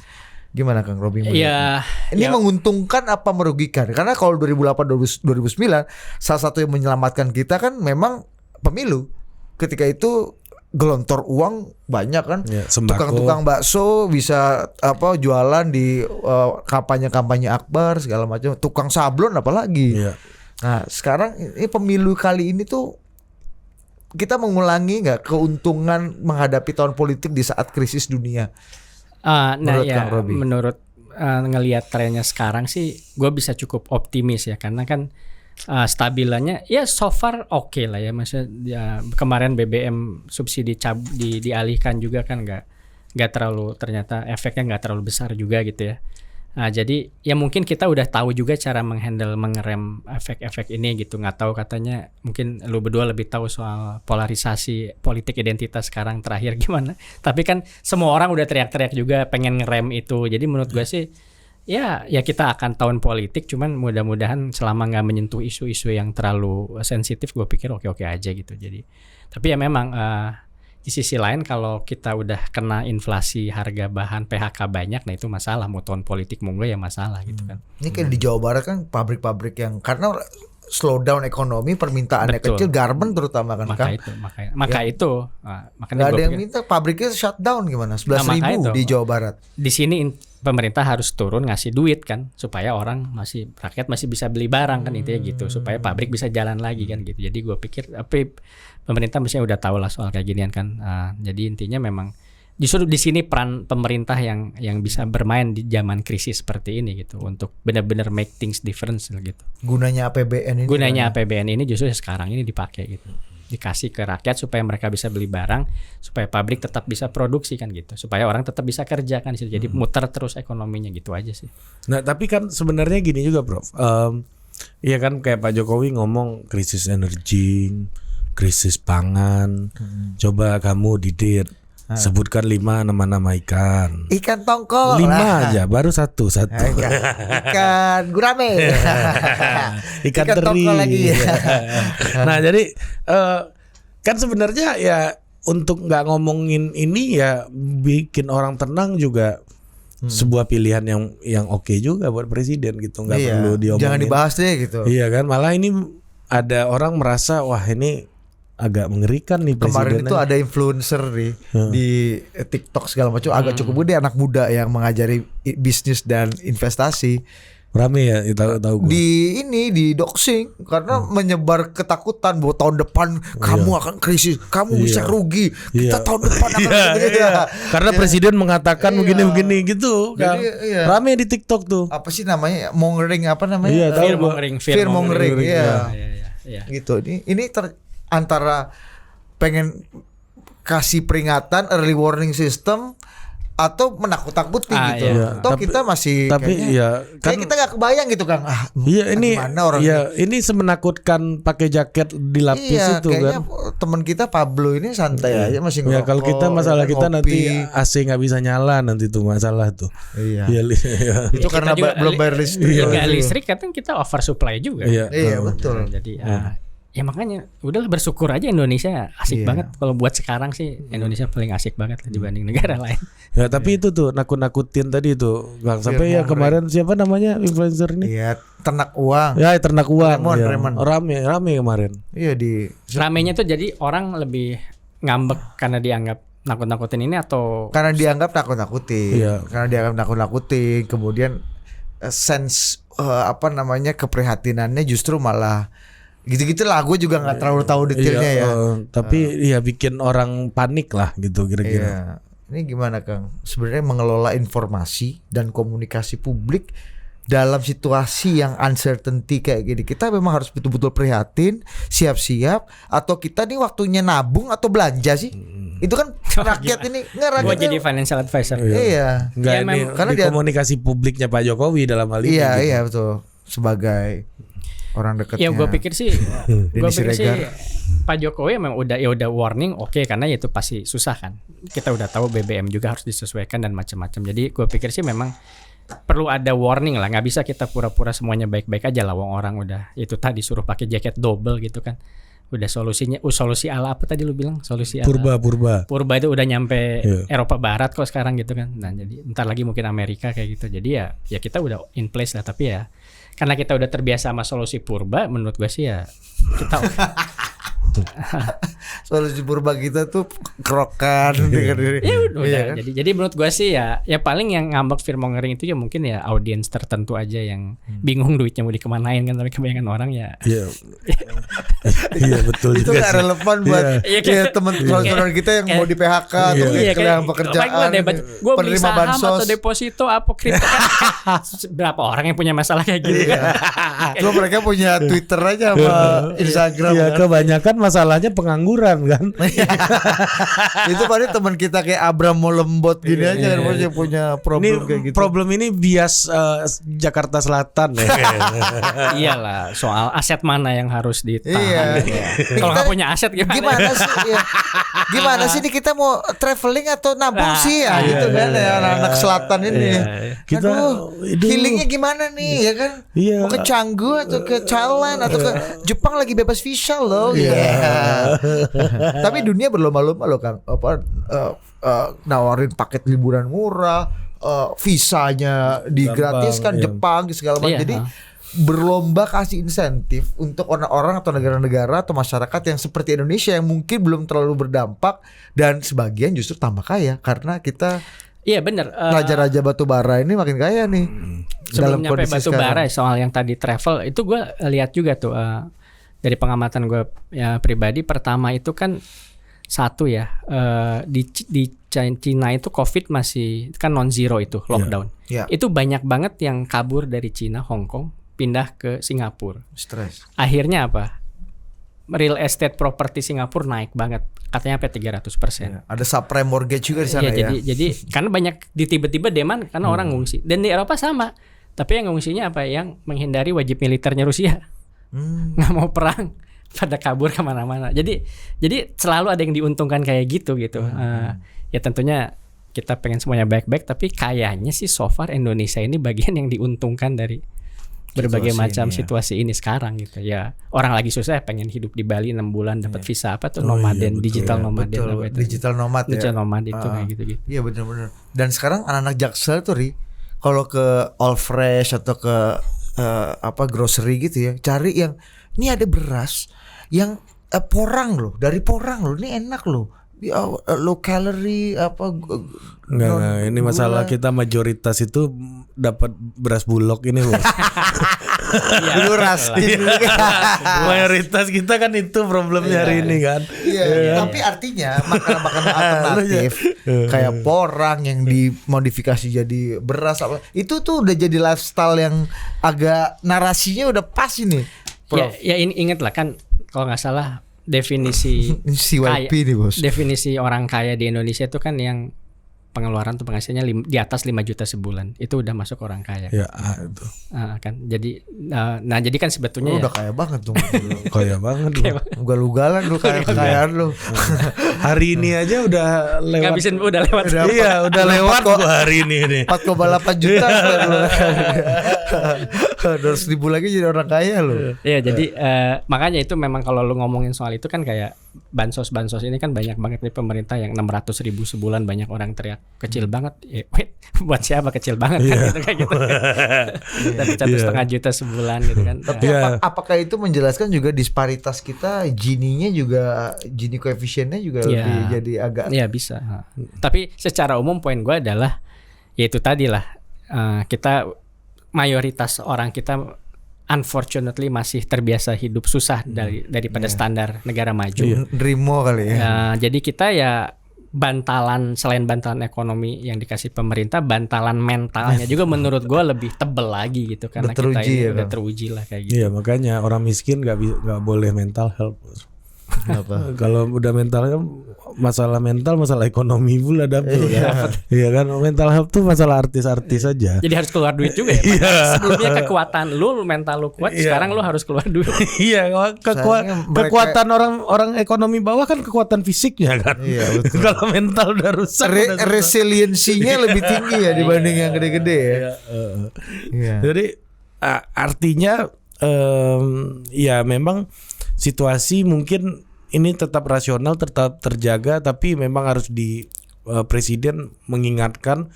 Gimana Kang Robi? Ini menguntungkan apa merugikan? Karena kalau 2008 2009 salah satu yang menyelamatkan kita kan memang pemilu. Ketika itu gelontor uang banyak kan. Tukang-tukang bakso bisa jualan di kampanye akbar segala macam. Tukang sablon apalagi. Nah, sekarang ini pemilu kali ini tuh kita mengulangi nggak keuntungan menghadapi tahun politik di saat krisis dunia? Menurut ngelihat trennya sekarang sih gue bisa cukup optimis ya, karena kan stabilannya ya so far oke lah ya. Maksudnya kemarin BBM subsidi dialihkan juga kan nggak terlalu, ternyata efeknya nggak terlalu besar juga gitu ya. Nah, jadi ya mungkin kita udah tahu juga cara mengerem efek-efek ini gitu. Nggak tahu, katanya mungkin lu berdua lebih tahu soal polarisasi politik identitas sekarang terakhir gimana. Tapi kan semua orang udah teriak-teriak juga pengen ngerem itu. Jadi menurut gue sih ya kita akan tahun politik, cuman mudah-mudahan selama nggak menyentuh isu-isu yang terlalu sensitif, gue pikir oke-oke aja gitu. Jadi tapi ya memang di sisi lain kalau kita udah kena inflasi harga bahan PHK banyak, nah itu masalah. Mau tahun politik mau enggak ya masalah gitu kan. Ini kayak di Jawa Barat kan pabrik-pabrik yang karena slowdown ekonomi, permintaannya kecil, garment terutama kan. Makanya nggak ada yang minta, pabriknya shutdown gimana? 11.000 di Jawa Barat. Di sini pemerintah harus turun ngasih duit kan, supaya rakyat masih bisa beli barang kan, intinya gitu, supaya pabrik bisa jalan lagi kan gitu. Jadi gue pikir pemerintah mestinya udah tahu lah soal kayak ginian kan. Jadi intinya memang justru di sini peran pemerintah yang bisa bermain di zaman krisis seperti ini gitu untuk benar-benar make things difference gitu. Gunanya APBN ini justru sekarang ini dipakai gitu. Dikasih ke rakyat supaya mereka bisa beli barang, supaya pabrik tetap bisa produksi kan gitu, supaya orang tetap bisa kerja kan di situ. Jadi muter terus ekonominya gitu aja sih. Nah tapi kan sebenarnya gini juga Prof, iya kan kayak Pak Jokowi ngomong krisis energi, krisis pangan. Coba kamu Didit sebutkan 5 nama ikan. Ikan tongkol 5 aja, baru satu. Ikan gurame. ikan teri. Tongkol lagi. Nah jadi kan sebenarnya ya untuk nggak ngomongin ini ya bikin orang tenang juga sebuah pilihan yang oke juga buat presiden gitu, nggak perlu diomongin. Jangan dibahas deh gitu. Iya kan, malah ini ada orang merasa wah ini agak mengerikan nih presiden. Kemarin itu ada influencer nih di TikTok segala macam agak cukup gede, anak muda yang mengajari bisnis dan investasi. Rame ya, tahu gue. Di doxing karena menyebar ketakutan bahwa tahun depan kamu akan krisis, kamu bisa rugi. Kita tahun depan akan Karena presiden mengatakan begini-begini gitu. Jadi, rame di TikTok tuh. Apa sih namanya? Mongering apa namanya? Iya, fear mongering. Iya. Gitu. Ini antara pengen kasih peringatan early warning system atau menakut-nakuti gitu. Iya. Kita masih kayak kita nggak kebayang gitu Kang. Iya ini orang ini semenakutkan pakai jaket dilapis itu kayaknya kan. Teman kita Pablo ini santai aja masih ngerokok. Ya kalau kita masalah kita nanti AC nggak bisa nyala nanti tuh masalah tuh. Iya. Itu karena belum bayar listrik. Nggak listrik kan kita oversupply juga. Iya betul. Jadi ya makanya udahlah bersyukur aja Indonesia asik banget. Kalau buat sekarang sih Indonesia paling asik banget lah dibanding negara lain. Ya tapi itu tuh nakut-nakutin tadi tuh Bang. Sampai ya kemarin siapa namanya influencer ini? Iya, ternak uang. Ya ternak uang. Raymond. Rame kemarin. Iya ramenya tuh jadi orang lebih ngambek karena dianggap nakut-nakutin ini atau karena dianggap nakut-nakutin. Iya. Karena dianggap nakut-nakutin, kemudian sense keprihatinannya justru malah gitu-gitu lah. Gue juga nggak terlalu tahu detailnya ya. Tapi ya bikin orang panik lah gitu kira-kira. Iya. Ini gimana Kang? Sebenarnya mengelola informasi dan komunikasi publik dalam situasi yang uncertainty kayak gini, kita memang harus betul-betul prihatin, siap-siap, atau kita nih waktunya nabung atau belanja sih? Itu kan rakyat ini gue jadi financial advisor. Iya. Enggak ini karena di komunikasi publiknya Pak Jokowi dalam hal ini. Iya betul. Sebagai orang dekatnya. Ya gue pikir sih Pak Jokowi memang udah warning oke, karena itu pasti susah kan. Kita udah tahu BBM juga harus disesuaikan dan macam-macam. Jadi gue pikir sih memang perlu ada warning lah. Nggak bisa kita pura-pura semuanya baik-baik aja lah. Wong orang udah itu tadi suruh pakai jaket double gitu kan. Udah solusi ala apa tadi lu bilang? Solusi ala Purba itu udah nyampe Eropa Barat kok sekarang gitu kan. Nah jadi ntar lagi mungkin Amerika kayak gitu. Jadi ya kita udah in place lah. Tapi ya karena kita udah terbiasa sama solusi purba, menurut gue sih ya kita solusi purba kita tuh kerokan kan? Jadi menurut gue sih ya paling yang ngambek fear mongering itu ya mungkin ya audiens tertentu aja yang bingung duitnya mau dikemanain kan, tapi kebanyakan orang ya iya betul itu juga nggak relevan buat teman-teman kita yang mau di PHK atau kehilangan pekerjaan, penerima bansos atau deposito apa kripto kan berapa orang yang punya masalah kayak gitu kan. Cuma mereka punya Twitter aja sama Instagram. Iya, kebanyakan masalahnya pengangguran kan. Itu paling teman kita kayak Abram mau lembot gini aja punya problem kayak gitu. Problem ini bias Jakarta Selatan ya. Iyalah, soal aset mana yang harus ditahan. Kalau nggak punya aset gimana sih? Gimana sih nih kita mau traveling atau nabung sih ya gitu kan ya, anak-anak selatan ini. Kita healingnya gimana nih ya kan? Mau ke Canggu atau ke Thailand atau ke Jepang lagi bebas visa loh. Tapi dunia berlomba-lomba loh Kang. Nawarin paket liburan murah, visanya digratiskan, Jepang segala macam. Jadi berlomba kasih insentif untuk orang-orang atau negara-negara atau masyarakat yang seperti Indonesia yang mungkin belum terlalu berdampak dan sebagian justru tambah kaya karena kita. Iya benar. Raja-raja batu bara ini makin kaya nih. Sebelum nyampe batu bara soal yang tadi travel itu gue lihat juga tuh dari pengamatan gue ya pribadi. Pertama itu kan satu ya, di Cina itu COVID masih kan non-zero itu lockdown. Itu banyak banget yang kabur dari Cina, Hong Kong, pindah ke Singapura. Stres. Akhirnya apa? Real estate property Singapura naik banget, katanya sampai 300%. Ada subprime mortgage juga di sana ya. Jadi karena banyak tiba-tiba demand karena orang ngungsi. Dan di Eropa sama. Tapi yang ngungsinya apa? Yang menghindari wajib militernya Rusia. Nggak mau perang, pada kabur kemana-mana. Jadi selalu ada yang diuntungkan kayak gitu. Ya tentunya kita pengen semuanya baik-baik, tapi kayaknya sih so far Indonesia ini bagian yang diuntungkan dari berbagai macam situasi ini sekarang gitu ya. Orang lagi susah pengen hidup di Bali 6 bulan dapat visa apa tuh nomaden, digital nomaden. Digital nomad ya. Digital nomad itu kayak gitu. Iya benar-benar. Dan sekarang anak-anak Jaksel tuh kalau ke All Fresh atau ke grocery gitu ya, cari yang ini ada beras yang dari porang loh. Ini enak loh. Low calorie Enggak, ini masalah kita mayoritas itu dapat beras bulog ini bos. Beras. Mayoritas kita kan itu problemnya hari ini kan. Iya. Tapi artinya makanan-makanan alternatif kayak porang yang dimodifikasi jadi beras itu tuh udah jadi lifestyle yang agak narasinya udah pas ini. Ya ini inget lah kan kalau nggak salah definisi CYP nih bos. Definisi orang kaya di Indonesia itu kan yang pengeluaran tuh penghasilannya di atas 5 juta sebulan. Itu udah masuk orang kaya. Ya itu. Kan jadi jadi kan sebetulnya udah kaya banget dong. Kaya banget lu. Ugal-ugalan lu kayaan lu. Hari ini aja udah lewat. Ngabisin udah lewat. Iya, udah lewat gua hari ini nih. 4,8 juta. 200.000 lagi jadi orang kaya lu. Iya, jadi makanya itu memang kalau lu ngomongin soal itu kan kayak bansos ini kan banyak banget nih pemerintah yang 600.000 sebulan, banyak orang teriak kecil banget. Wait, buat siapa kecil banget kan gitu kayak gitu. Tapi 1,5 juta sebulan gitu kan. Tapi apakah itu menjelaskan juga disparitas kita Gini koefisiennya juga lebih jadi agak. Iya bisa. Tapi secara umum poin gue adalah yaitu tadi lah kita mayoritas orang kita unfortunately masih terbiasa hidup susah daripada standar negara maju. Drimo kali ya. Jadi kita ya selain bantalan ekonomi yang dikasih pemerintah, bantalan mentalnya juga menurut gue lebih tebel lagi gitu karena kita ini udah teruji lah kayak gitu. Iya makanya orang miskin nggak boleh mental health. Kalau udah mental masalah ekonomi pula dapet. Iya kan mental health tuh masalah artis-artis aja. Jadi harus keluar duit juga ya. Sebelumnya kekuatan mental lu kuat, sekarang lu harus keluar duit. Iya, kekuatan orang ekonomi bawah kan kekuatan fisiknya kan. Iya, betul. Kalau mental udah rusak, resiliensinya lebih tinggi ya dibanding yang gede-gede ya. Iya. Jadi artinya ya memang situasi mungkin ini tetap rasional, tetap terjaga, tapi memang harus presiden mengingatkan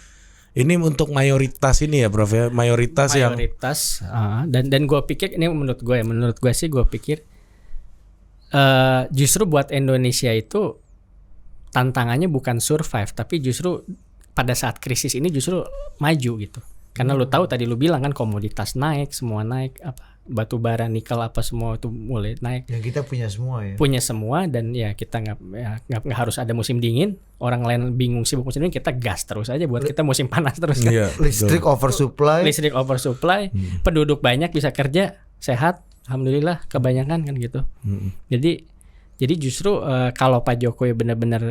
ini untuk mayoritas ini ya, Prof ya, mayoritas dan gue pikir ini menurut gue sih gue pikir justru buat Indonesia itu tantangannya bukan survive, tapi justru pada saat krisis ini justru maju gitu. Karena lu tahu tadi lu bilang kan komoditas naik, semua naik, batu bara, nikel apa semua itu mulai naik. Yang kita punya semua ya. Punya semua dan ya kita nggak harus ada musim dingin. Orang lain bingung sibuk musim dingin, kita gas terus aja buat kita musim panas terus kan. Iya, listrik oversupply. Penduduk banyak bisa kerja, sehat, alhamdulillah kebanyakan kan gitu. Jadi justru kalau Pak Jokowi benar-benar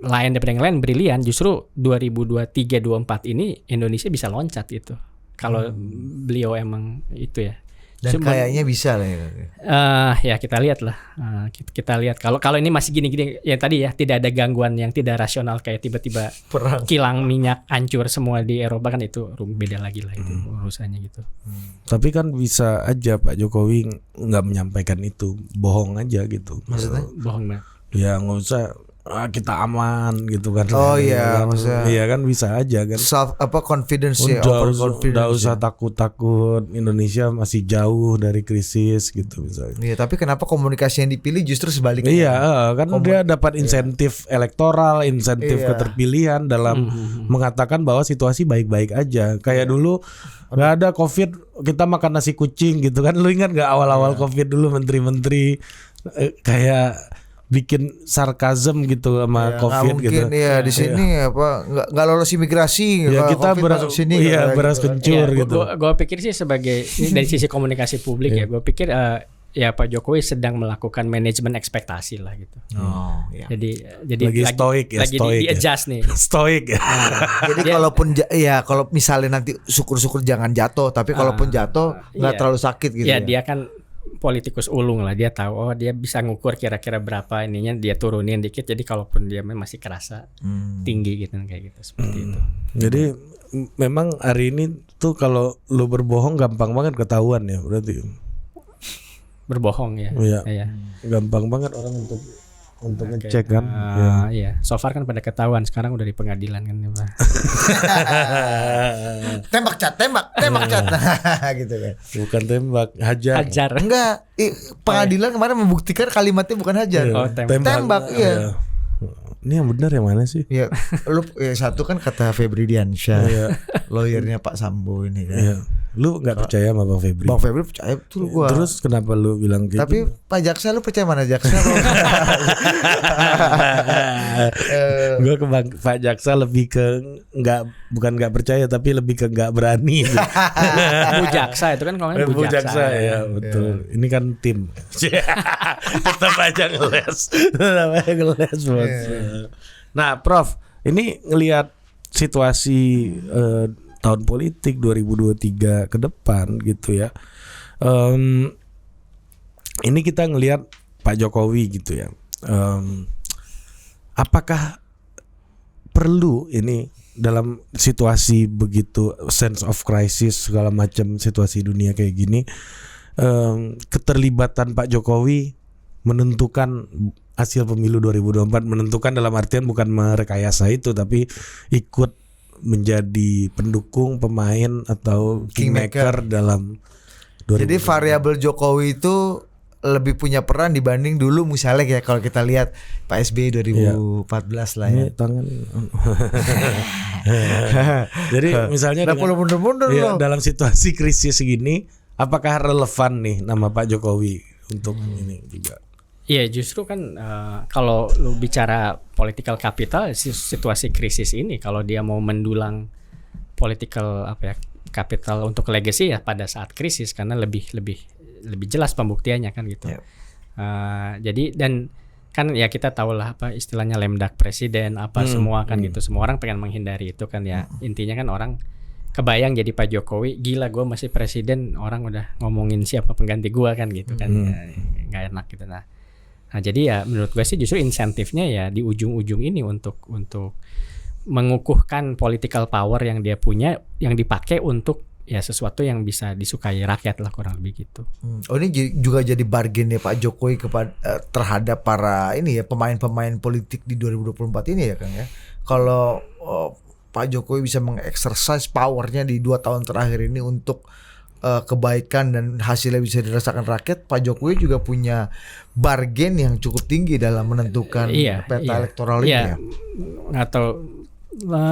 lain daripada yang lain brilian, justru 2023-2024 ini Indonesia bisa loncat gitu. Kalau beliau emang itu ya. Dan kayaknya bisa lah ya. Ya kita lihat lah. Kita lihat kalau ini masih gini-gini ya tadi ya, tidak ada gangguan yang tidak rasional kayak tiba-tiba kilang minyak hancur semua di Eropa kan itu beda lagi lah itu urusannya gitu. Tapi kan bisa aja Pak Jokowi nggak menyampaikan itu, bohong aja gitu. Maksudnya? Bohong banget. Ya nggak usah kita aman gitu kan. Oh iya, maksudnya. Iya kan bisa aja kan. Confidence ya, overconfidence. Udah usah takut-takut, Indonesia masih jauh dari krisis gitu misalnya. Iya, tapi kenapa komunikasi yang dipilih justru sebaliknya? Iya, kan dia dapat insentif elektoral, insentif keterpilihan dalam mengatakan bahwa situasi baik-baik aja. Kayak dulu nggak ada COVID, kita makan nasi kucing gitu kan. Lu ingat nggak awal-awal COVID dulu menteri-menteri kayak bikin sarkasm gitu sama COVID gitu. Mungkin ya di sini apa nggak lolos imigrasi ya, kita masuk sini beras kencur gitu. Gue pikir sih sebagai dari sisi komunikasi publik ya, gue pikir ya Pak Jokowi sedang melakukan manajemen ekspektasi lah gitu. Oh, iya. Jadi lagi di adjust nih. Stoik ya. Jadi kalaupun kalau misalnya nanti syukur-syukur jangan jatuh, tapi kalaupun jatuh nggak terlalu sakit gitu. Ya dia kan politikus ulung lah, dia tahu dia bisa ngukur kira-kira berapa ininya, dia turunin dikit, jadi kalaupun dia masih kerasa tinggi gitu kayak gitu seperti itu. Jadi memang hari ini tuh kalau lu berbohong gampang banget ketahuan ya berarti. Berbohong ya. Iya. Gampang banget orang untuk ngecek kan. Iya. So far kan pada ketahuan, sekarang udah di pengadilan kan ya, Pak. tembak cat gitu kan. Bukan tembak, hajar. Enggak, pengadilan kemarin membuktikan kalimatnya bukan hajar. Tembak. Iya. Ini yang benar yang mana sih? Ya, lu satu kan kata Febri Diansyah, lawyernya Pak Sambo ini kan. Iya. Lu nggak percaya sama Bang Febri? Bang Febri percaya betul gua. Terus kenapa lu bilang gitu? Tapi Pak Jaksa lu percaya mana Jaksa? Gua ke Pak Jaksa lebih ke bukan nggak percaya tapi lebih ke nggak berani. Bu Jaksa itu kan kalau Bu Jaksa ya betul. Ini kan tim. Tetap aja ngeles. Bos. Nah, Prof, ini ngelihat situasi tahun politik 2023 ke depan gitu ya. Ini kita ngelihat Pak Jokowi gitu ya. Apakah perlu ini dalam situasi begitu sense of crisis segala macam situasi dunia kayak gini, keterlibatan Pak Jokowi menentukan hasil pemilu 2024, menentukan dalam artian bukan merekayasa itu tapi ikut menjadi pendukung pemain atau kingmaker dalam 2024. Jadi variabel Jokowi itu lebih punya peran dibanding dulu misalnya ya kalau kita lihat Pak SBY 2014 lah ya. Tangan. Jadi misalnya dalam situasi krisis segini, apakah relevan nih nama Pak Jokowi untuk ini juga? Iya, justru kan kalau lu bicara political capital, situasi krisis ini kalau dia mau mendulang political capital untuk legacy ya pada saat krisis, karena lebih jelas pembuktiannya kan gitu. Jadi dan kan ya kita tahu lah apa istilahnya lemdak presiden semua kan gitu. Semua orang pengen menghindari itu kan ya. Intinya kan orang kebayang jadi Pak Jokowi, gila gue masih presiden, orang udah ngomongin siapa pengganti gue kan gitu kan. Nggak enak gitu. Nah jadi ya menurut gue sih justru insentifnya ya di ujung-ujung ini untuk mengukuhkan political power yang dia punya, yang dipakai untuk ya sesuatu yang bisa disukai rakyat lah, kurang lebih gitu. Oh ini juga jadi bargain ya Pak Jokowi terhadap para ini ya pemain-pemain politik di 2024 ini ya Kang ya. Kalau Pak Jokowi bisa mengeksersis powernya di 2 tahun terakhir ini untuk kebaikan dan hasilnya bisa dirasakan rakyat, Pak Jokowi juga punya bargain yang cukup tinggi dalam menentukan peta elektoral ini ya. Atau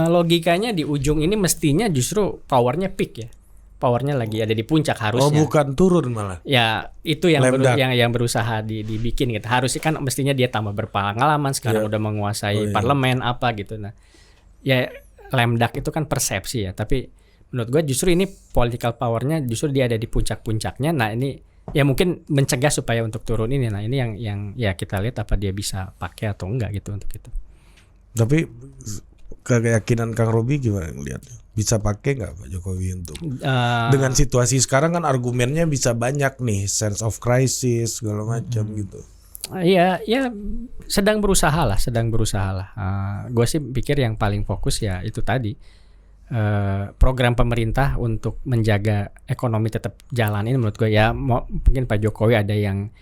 logikanya di ujung ini mestinya justru powernya peak ya. Powernya lagi ada di puncak harusnya. Oh bukan turun malah. Ya itu yang yang berusaha dibikin gitu. Harusnya kan mestinya dia tambah berpengalaman, sekarang udah menguasai parlemen apa gitu. Nah ya lemdak itu kan persepsi ya, tapi menurut gue justru ini political powernya justru dia ada di puncak-puncaknya. Nah ini ya mungkin mencegah supaya untuk turun ini. Nah ini yang ya kita lihat apa dia bisa pakai atau enggak gitu untuk itu. Tapi keyakinan Kang Robi gimana ngelihatnya? Bisa pakai nggak Pak Jokowi untuk dengan situasi sekarang kan argumennya bisa banyak nih, sense of crisis segala macam gitu. Iya, ya sedang berusaha lah. Gue sih pikir yang paling fokus ya itu tadi. Program pemerintah untuk menjaga ekonomi tetap jalan ini menurut gue ya mungkin Pak Jokowi ada yang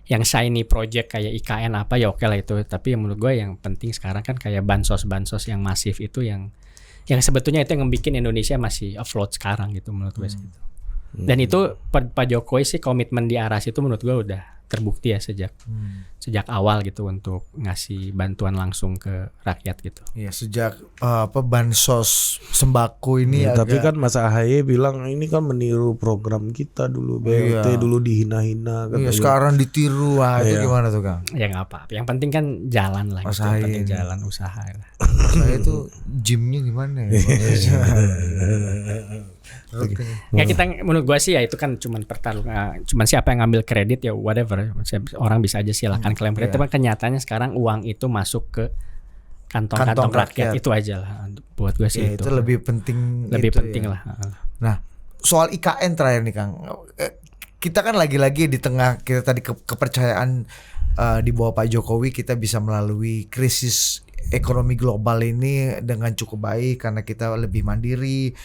shiny project kayak IKN apa ya oke lah itu, tapi menurut gue yang penting sekarang kan kayak bansos yang masif itu yang sebetulnya itu yang bikin Indonesia masih afloat sekarang gitu menurut gue gitu. Dan itu Pak Jokowi sih komitmen di arah situ menurut gue udah terbukti ya sejak sejak awal gitu untuk ngasih bantuan langsung ke rakyat gitu. Iya, sejak bansos sembako ini ya, agak... Tapi kan Mas AHY bilang ini kan meniru program kita dulu, BLT dulu dihina-hina. Iya, sekarang ditiru. Itu gimana tuh Kang? Ya nggak apa-apa. Yang penting kan jalan lah. Mas gitu. AHY Penting jalan usaha lah. Saya itu gymnya gimana ya? Ya kita menurut gua sih ya itu kan cuman pertarungan, cuman siapa yang ngambil kredit ya whatever, orang bisa aja silakan klaim kredit, tapi kenyataannya sekarang uang itu masuk ke kantong-kantong rakyat. Itu aja lah buat gua sih. Itu lebih penting. Lebih penting ya. lah. Nah, soal IKN terakhir nih Kang, kita kan lagi-lagi di tengah kita tadi kepercayaan di bawah Pak Jokowi kita bisa melalui krisis ekonomi global ini dengan cukup baik karena kita lebih mandiri,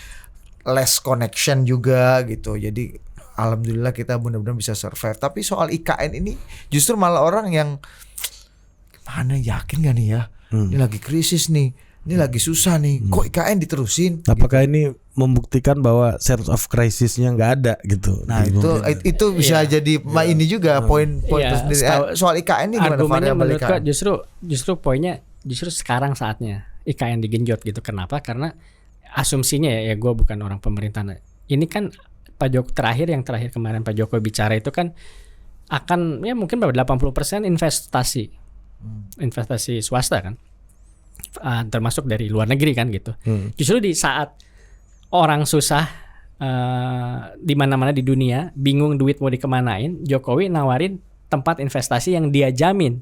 less connection juga gitu. Jadi alhamdulillah kita benar-benar bisa survive. Tapi soal IKN ini justru malah orang yang mana yakin gak nih ya? Ini lagi krisis nih. Ini lagi susah nih. Kok IKN diterusin? Apakah ini membuktikan bahwa sense of crisisnya nggak ada gitu? Nah itu bisa jadi ini juga poin-poin tersendiri. Soal IKN ini gimana? Argumennya menurut gua justru poinnya justru sekarang saatnya IKN digenjot gitu. Kenapa? Karena asumsinya ya gue bukan orang pemerintahan. Ini kan terakhir kemarin Pak Jokowi bicara itu kan akan ya mungkin berapa 80% investasi swasta kan, termasuk dari luar negeri kan gitu. Justru di saat orang susah di mana-mana di dunia bingung duit mau dikemanain, Jokowi nawarin tempat investasi yang dia jamin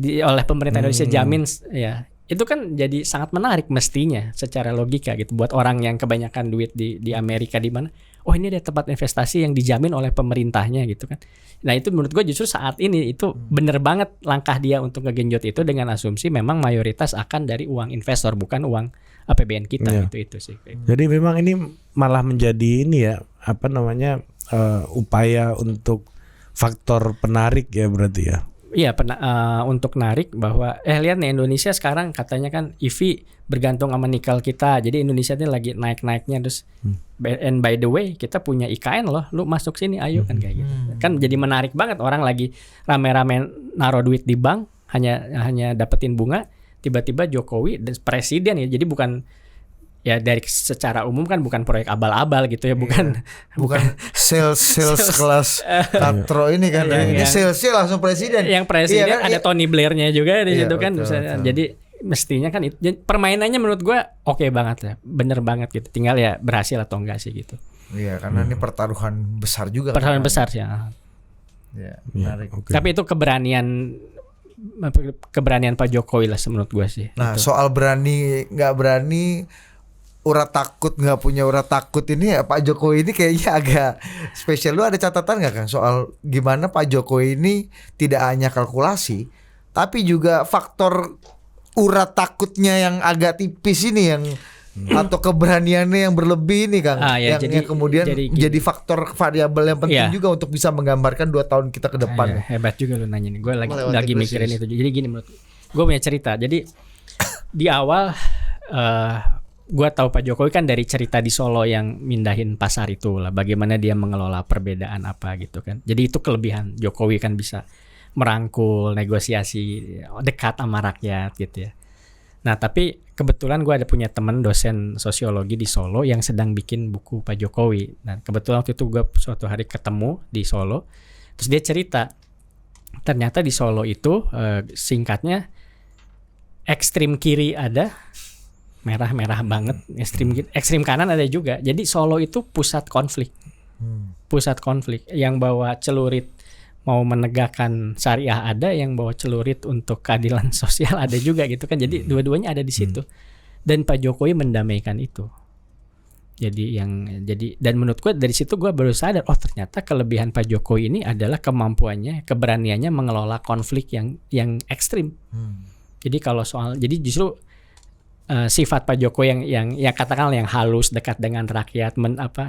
oleh pemerintah Indonesia jamin ya. Itu kan jadi sangat menarik mestinya secara logika gitu buat orang yang kebanyakan duit di Amerika di mana. Oh ini ada tempat investasi yang dijamin oleh pemerintahnya gitu kan. Nah itu menurut gue justru saat ini itu bener banget langkah dia untuk ngegenjot itu dengan asumsi memang mayoritas akan dari uang investor bukan uang APBN kita itu sih. Jadi memang ini malah menjadi ini ya upaya untuk faktor penarik ya berarti ya. Iya untuk narik bahwa lihat nih Indonesia sekarang katanya kan EV bergantung sama nikel kita. Jadi Indonesia ini lagi naik-naiknya terus and by the way kita punya IKN loh. Lu masuk sini ayo kan kayak gitu. Kan jadi menarik banget orang lagi rame-rame naruh duit di bank hanya dapetin bunga, tiba-tiba Jokowi presiden ya. Jadi bukan ya dari secara umum kan bukan proyek abal-abal gitu ya, bukan sales kelas katro ini kan, ini salesnya langsung presiden. Yang presiden ada Tony Blair-nya juga di situ kan, betul. Jadi mestinya kan itu permainannya menurut gue oke banget ya, bener banget gitu. Tinggal ya berhasil atau enggak sih gitu. Iya karena ini pertaruhan besar juga. Pertaruhan besar sih. Ya, menarik. Okay. Tapi itu keberanian Pak Jokowi lah menurut gue sih. Nah itu. Soal berani nggak berani, urat takut nggak punya urat takut ini ya Pak Jokowi ini kayaknya agak spesial. Lu ada catatan nggak Kang soal gimana Pak Jokowi ini tidak hanya kalkulasi tapi juga faktor urat takutnya yang agak tipis ini yang atau keberaniannya yang berlebih ini Kang yang kemudian jadi faktor variabel yang penting juga untuk bisa menggambarkan 2 tahun kita ke depan. Hebat juga lu nanya nih. Gue lagi mikirin itu. Jadi gini menurut gue punya cerita. Jadi di awal gue tahu Pak Jokowi kan dari cerita di Solo yang mindahin pasar itu lah, bagaimana dia mengelola perbedaan apa gitu kan. Jadi itu kelebihan Jokowi kan bisa merangkul, negosiasi, dekat sama rakyat gitu ya. Nah tapi kebetulan gue ada punya teman dosen sosiologi di Solo yang sedang bikin buku Pak Jokowi. Nah kebetulan waktu itu gue suatu hari ketemu di Solo, terus dia cerita ternyata di Solo itu singkatnya ekstrim kiri ada, merah banget, ekstrim kanan ada juga. Jadi Solo itu pusat konflik yang bawa celurit mau menegakkan syariah ada, yang bawa celurit untuk keadilan sosial ada juga gitu kan. Jadi dua-duanya ada di situ. Dan Pak Jokowi mendamaikan itu. Dan menurut gue dari situ gue baru sadar, oh ternyata kelebihan Pak Jokowi ini adalah kemampuannya, keberaniannya mengelola konflik yang ekstrim. Jadi justru sifat Pak Jokowi yang katakanlah yang halus, dekat dengan rakyat,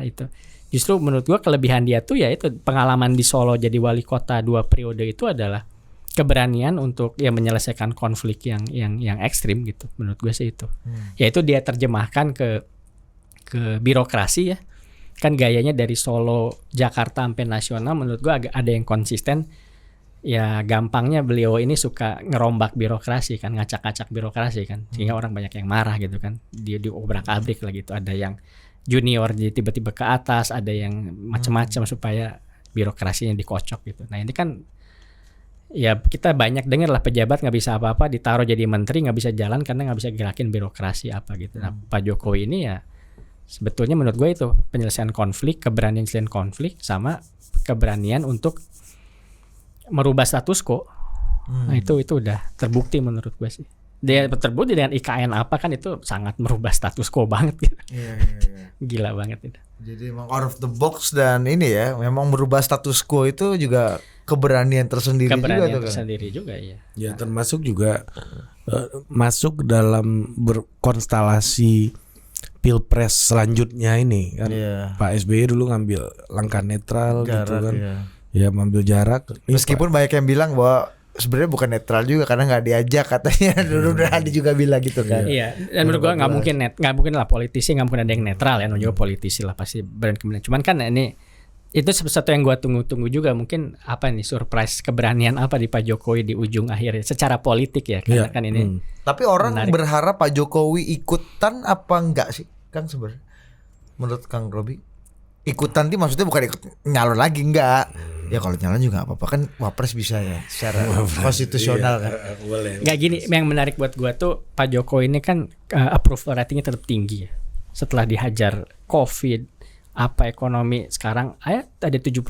itu. Justru menurut gua kelebihan dia tuh ya itu pengalaman di Solo jadi wali kota 2 periode itu adalah keberanian untuk ya menyelesaikan konflik yang ekstrim gitu. Menurut gua sih itu. Yaitu dia terjemahkan ke birokrasi ya. Kan gayanya dari Solo, Jakarta sampai nasional menurut gua agak ada yang konsisten. ya gampangnya beliau ini suka ngerombak birokrasi kan, ngacak-ngacak birokrasi kan, sehingga orang banyak yang marah gitu kan. Dia diobrak-abrik lah gitu. Ada yang junior jadi tiba-tiba ke atas, ada yang macam-macam supaya birokrasinya dikocok gitu. Nah ini kan ya kita banyak dengar lah pejabat nggak bisa apa-apa, ditaruh jadi menteri nggak bisa jalan karena nggak bisa gerakin birokrasi apa gitu. Nah Pak Jokowi ini ya sebetulnya menurut gue itu penyelesaian konflik, keberanian penyelesaian konflik sama keberanian untuk merubah status quo. Nah itu udah terbukti menurut gue sih. Dia terbukti dengan IKN apa kan itu sangat merubah status quo banget gitu. Iya. Gila banget itu. Jadi emang out of the box dan ini ya, memang merubah status quo itu juga keberanian tersendiri juga ya. Ya termasuk juga masuk dalam berkonstelasi Pilpres selanjutnya ini kan. Pak SBY dulu ngambil langkah netral jarak, gitu kan. Ya mengambil jarak. Meskipun banyak yang bilang bahwa sebenarnya bukan netral juga karena nggak diajak katanya. Dulu ada juga bilang gitu kan. Iya. Dan menurut gua nggak mungkin lah politisi, nggak mungkin ada yang netral ya. Juga politisi lah pasti berani kemudian. Cuman kan ini itu sesuatu yang gua tunggu-tunggu juga, mungkin apa nih surprise keberanian apa di Pak Jokowi di ujung akhirnya secara politik ya karena kan ini. Tapi orang berharap Pak Jokowi ikutan apa enggak sih Kang sebenarnya? Menurut Kang Robi ikutan tuh maksudnya bukan ikut nyalon lagi enggak. Ya kalau nyalon juga apa-apa kan wapres bisa ya secara konstitusional kan. Boleh. Enggak gini, yang menarik buat gua tuh Pak Jokowi ini kan approval ratingnya tetap tinggi ya. Setelah dihajar Covid, apa ekonomi sekarang ada 70%,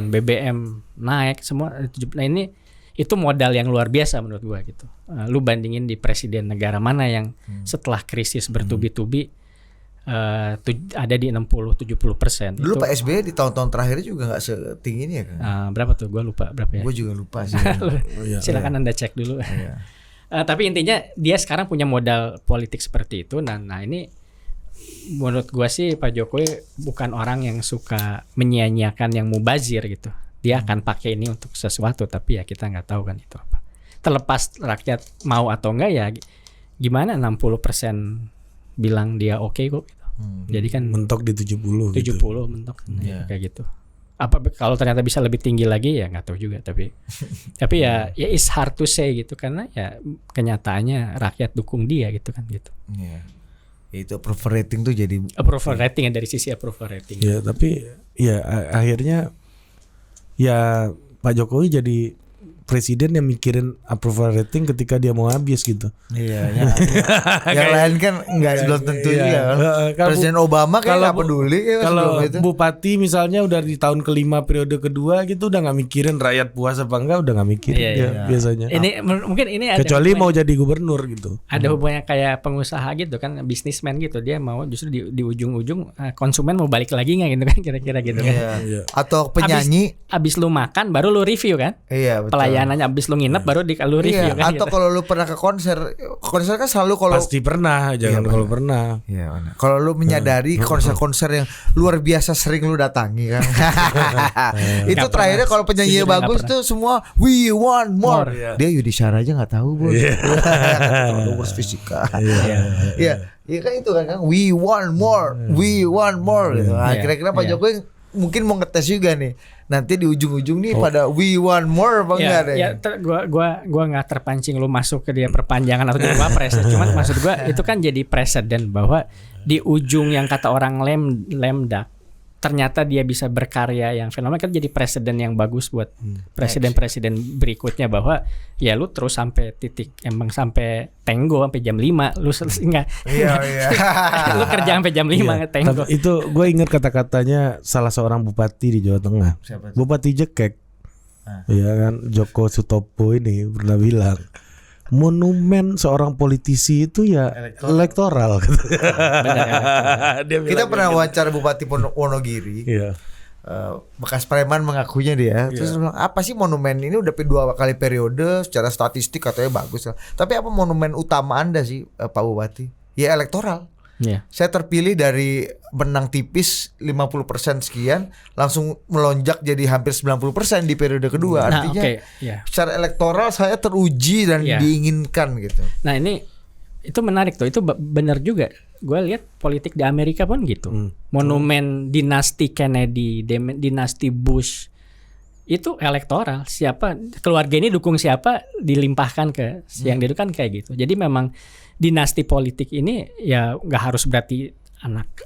BBM naik semua ada 70%. Nah ini itu modal yang luar biasa menurut gua gitu. Lu bandingin di presiden negara mana yang setelah krisis bertubi-tubi ada di 60-70%. Dulu Pak SBY di tahun-tahun terakhir juga nggak setinggi ini ya kan? Berapa tuh? Gue lupa berapa ya. Gue juga lupa sih. Silakan Anda cek dulu. Tapi intinya dia sekarang punya modal politik seperti itu. Nah ini menurut gue sih Pak Jokowi bukan orang yang suka menyia-nyiakan yang mubazir gitu. Dia akan pakai ini untuk sesuatu, tapi ya kita nggak tahu kan itu apa. Terlepas rakyat mau atau enggak ya gimana 60% bilang dia oke kok gitu. Jadi kan mentok di 70 gitu. Mentok kayak gitu. Apa kalau ternyata bisa lebih tinggi lagi ya nggak tahu juga, tapi ya it's hard to say gitu karena ya kenyataannya rakyat dukung dia gitu kan gitu. Itu approval rating tuh jadi approval rating dari sisi approval rating. Ya tapi ya akhirnya ya Pak Jokowi jadi presiden yang mikirin approval rating ketika dia mau habis gitu. Iya. Yang lain kan nggak belum tentu juga kan. Presiden Obama kayak nggak peduli. Kalau bupati misalnya udah di tahun kelima periode kedua gitu udah nggak mikirin rakyat puas apa enggak, udah nggak mikirin biasanya. Ini mungkin ini ada kecuali mau jadi gubernur gitu. Ada hubungannya kayak pengusaha gitu kan, bisnismen gitu, dia mau justru di ujung-ujung konsumen mau balik lagi nggak gitu kan kira-kira gitu kan. Atau penyanyi. Abis lu makan baru lu review kan. Iya betul. Pelayanannya abis lu nginep baru lu review kan. Atau gitu. kalau lu pernah ke konser kan selalu kalau pasti pernah, jangan kalau pernah. Iya benar. Kalau lu menyadari konser-konser yang luar biasa sering lu datangi kan. Itu terakhirnya kalau penyanyi bagus tuh semua we want more. Dia Yudhishara aja nggak tahu bro. Kalau ngurus fisika. Iya kan itu kan we want more, we want more gitu. Nah, kira-kira Pak Jokowi mungkin mau ngetes juga nih. Nanti di ujung-ujung nih pada we want more apa enggak deh? Ya, gua nggak terpancing lu masuk ke dia perpanjangan atau jadi wapres. Cuman maksud gua itu kan jadi presiden bahwa di ujung yang kata orang lemdak ternyata dia bisa berkarya yang fenomenal, kan jadi presiden yang bagus buat presiden-presiden berikutnya bahwa ya lu terus sampai titik emang sampai tenggo sampai jam 5 lu enggak. Iya. Lu kerja sampai jam 5 tenggo. Itu gue ingat kata-katanya salah seorang bupati di Jawa Tengah. Bupati Jekek. Ya kan Joko Sutopo ini pernah bilang monumen seorang politisi itu ya elektoral. Kita pernah wawancara Bupati Wonogiri. Bekas preman mengakunya dia. Terus bilang apa sih monumen ini udah 2 kali periode secara statistik katanya bagus. Tapi apa monumen utama Anda sih Pak Bupati? Ya elektoral. Saya terpilih dari menang tipis 50% sekian langsung melonjak jadi hampir 90% di periode kedua. Artinya secara elektoral saya teruji dan diinginkan gitu. Nah ini itu menarik tuh, itu benar juga. Gue lihat politik di Amerika pun gitu. Monumen dinasti Kennedy, dinasti Bush itu elektoral. Siapa keluarga ini dukung siapa dilimpahkan ke yang dia kan kayak gitu. Jadi memang dinasti politik ini ya nggak harus berarti anak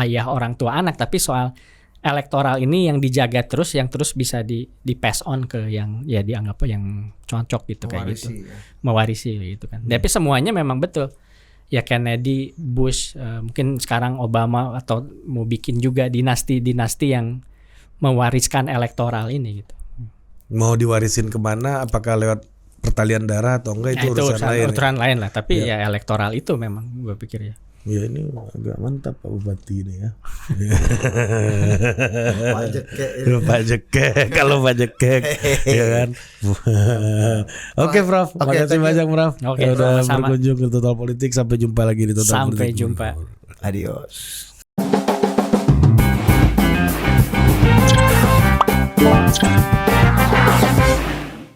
ayah orang tua anak, tapi soal elektoral ini yang dijaga terus, yang terus bisa di pass on ke yang ya dianggap yang cocok gitu, kayak gitu, mewarisi gitu kan. Tapi semuanya memang betul ya, Kennedy, Bush, mungkin sekarang Obama atau mau bikin juga dinasti yang mewariskan elektoral ini gitu. Mau diwarisin kemana? Apakah lewat pertalian darah atau enggak, itu urusan lain lah. Tapi ya elektoral itu memang gue pikir ya. Ya ini agak mantap Pak Bupati ini ya. Pak Jekek kalau Pak Jekek ya kan. Oke Prof, makasih banyak Prof. Oke, udah sama-sama. berkunjung ke Total Politik. Sampai jumpa lagi di Total Politik. Sampai jumpa. Adios.